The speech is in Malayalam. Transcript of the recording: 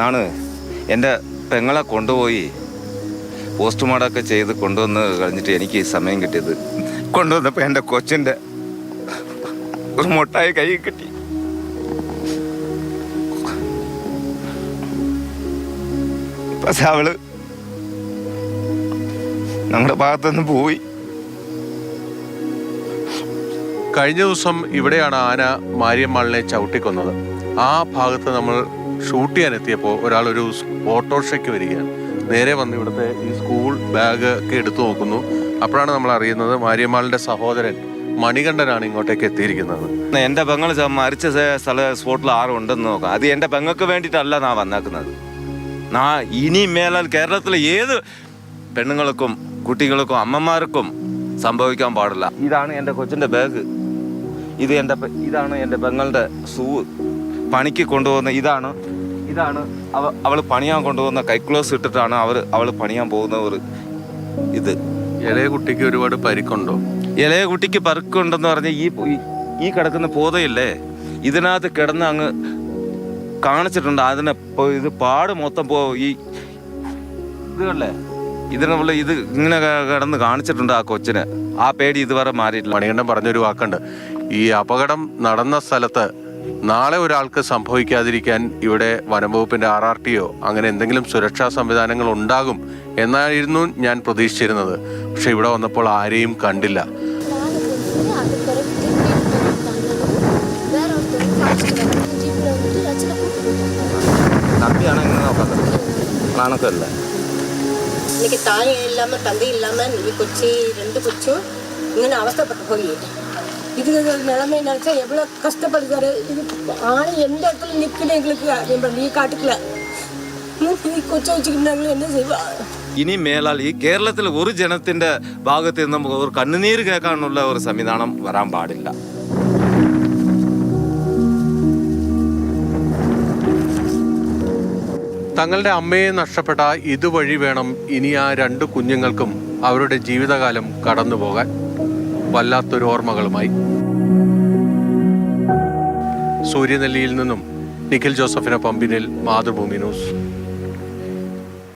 നാണ് എൻ്റെ പെങ്ങളെ കൊണ്ടുപോയി പോസ്റ്റ്മോർട്ടമൊക്കെ ചെയ്ത് കൊണ്ടുവന്ന് കഴിഞ്ഞിട്ട് എനിക്ക് ഈ സമയം കിട്ടിയത്. കൊണ്ടുവന്നപ്പോൾ എൻ്റെ കൊച്ചിൻ്റെ ഒരു മുട്ടായി കൈ കിട്ടി. പക്ഷെ അവള് ഞങ്ങളുടെ ഭാഗത്തുനിന്ന് പോയി. കഴിഞ്ഞ ദിവസം ഇവിടെയാണ് ആന മാരിയമ്മാളിനെ ചവിട്ടിക്കൊന്നത്. ആ ഭാഗത്ത് നമ്മൾ ഷൂട്ട് ചെയ്യാൻ എത്തിയപ്പോൾ ഒരാൾ ഒരു ഓട്ടോറിക്ഷയ്ക്ക് വരികയാണ്. നേരെ വന്ന് ഇവിടുത്തെ ഈ സ്കൂൾ ബാഗ് ഒക്കെ എടുത്തു നോക്കുന്നു. അപ്പോഴാണ് നമ്മൾ അറിയുന്നത് മാരിയമ്മാളിന്റെ സഹോദരൻ മണികണ്ഠനാണ് ഇങ്ങോട്ടേക്ക് എത്തിയിരിക്കുന്നത്. എൻ്റെ പെങ്ങൾ മരിച്ച സ്പോട്ടിൽ ആരും ഉണ്ടെന്ന് നോക്കാം. അത് എൻ്റെ പെങ്ങൾക്ക് വേണ്ടിയിട്ടല്ല ഞാൻ വന്നേക്കുന്നത്. ഇനി മേലാൽ കേരളത്തിലെ ഏത് പെണ്ണുങ്ങൾക്കും കുട്ടികൾക്കും അമ്മമാർക്കും സംഭവിക്കാൻ പാടില്ല. ഇതാണ് എൻ്റെ കൊച്ചിൻ്റെ ബാഗ്. ഇതാണ് എൻ്റെ പെങ്ങളുടെ ഷൂ. പണിക്ക് കൊണ്ടുപോകുന്ന ഇതാണ് അവൾ പണിയാൻ കൊണ്ടുപോകുന്ന കൈക്ലോസ് ഇട്ടിട്ടാണ് അവൾ പണിയാൻ പോകുന്നവർ. ഇത് ഇളയ കുട്ടിക്ക് ഒരുപാട് പരിക്കുണ്ടോ? ഇളയ കുട്ടിക്ക് പരിക്കുണ്ടെന്ന് പറഞ്ഞാൽ ഈ കിടക്കുന്ന പോതയില്ലേ, ഇതിനകത്ത് കിടന്ന് അങ്ങ് കാണിച്ചിട്ടുണ്ട്. ഇത് പാട് മൊത്തം ഇതല്ലേ ഇതിനുള്ള ഇത് ഇങ്ങനെ കിടന്ന് കാണിച്ചിട്ടുണ്ട് ആ കൊച്ചിന്. ആ പേടി ഇതുവരെ മാറിയിട്ടില്ല. മണികണ്ഠൻ പറഞ്ഞൊരു വാക്കുണ്ട്, ഈ അപകടം നടന്ന സ്ഥലത്ത് നാളെ ഒരാൾക്ക് സംഭവിക്കാതിരിക്കാൻ ഇവിടെ വനംവകുപ്പിന്റെ RRTയോ അങ്ങനെ എന്തെങ്കിലും സുരക്ഷാ സംവിധാനങ്ങൾ ഉണ്ടാകും എന്നായിരുന്നു ഞാൻ പ്രതീക്ഷിച്ചിരുന്നത്. പക്ഷെ ഇവിടെ വന്നപ്പോൾ ആരെയും കണ്ടില്ല. இன்னைக்கு தாய் இல்லாமல் தந்தை இல்லாமல் ரெண்டு கொச்சும் இங்கே அவஸ்தைப்பட்டு போய் இது நிலைமை நினச்சா எவ்வளோ கஷ்டப்படுறாரு. இது ஆணை எந்த இடத்துல நிற்கணும் எங்களுக்கு நீ காட்டுக்கல കൊച്ചു വെച്ചിട്ടുണ്ടെങ്കിൽ എന്നെ ചെയ്യുക. ഇനി മേലാൽ ഈ കേരളത്തിൽ ഒരു ജനത്തിന്റെ ഭാഗത്ത് നിന്ന് ഒരു കണ്ണുനീര് കേൾക്കാനുള്ള ഒരു സംവിധാനം വരാൻ പാടില്ല. തങ്ങളുടെ അമ്മയെ നഷ്ടപ്പെട്ട ഇതുവഴി വേണം ഇനി ആ 2 കുഞ്ഞുങ്ങൾക്കും അവരുടെ ജീവിതകാലം കടന്നുപോകാൻ. വല്ലാത്തൊരു ഓർമ്മകളുമായി. സൂര്യനെല്ലിയിൽ നിന്നും നിഖിൽ ജോസഫിനൊപ്പം പിന്നിൽ, മാതൃഭൂമി ന്യൂസ്.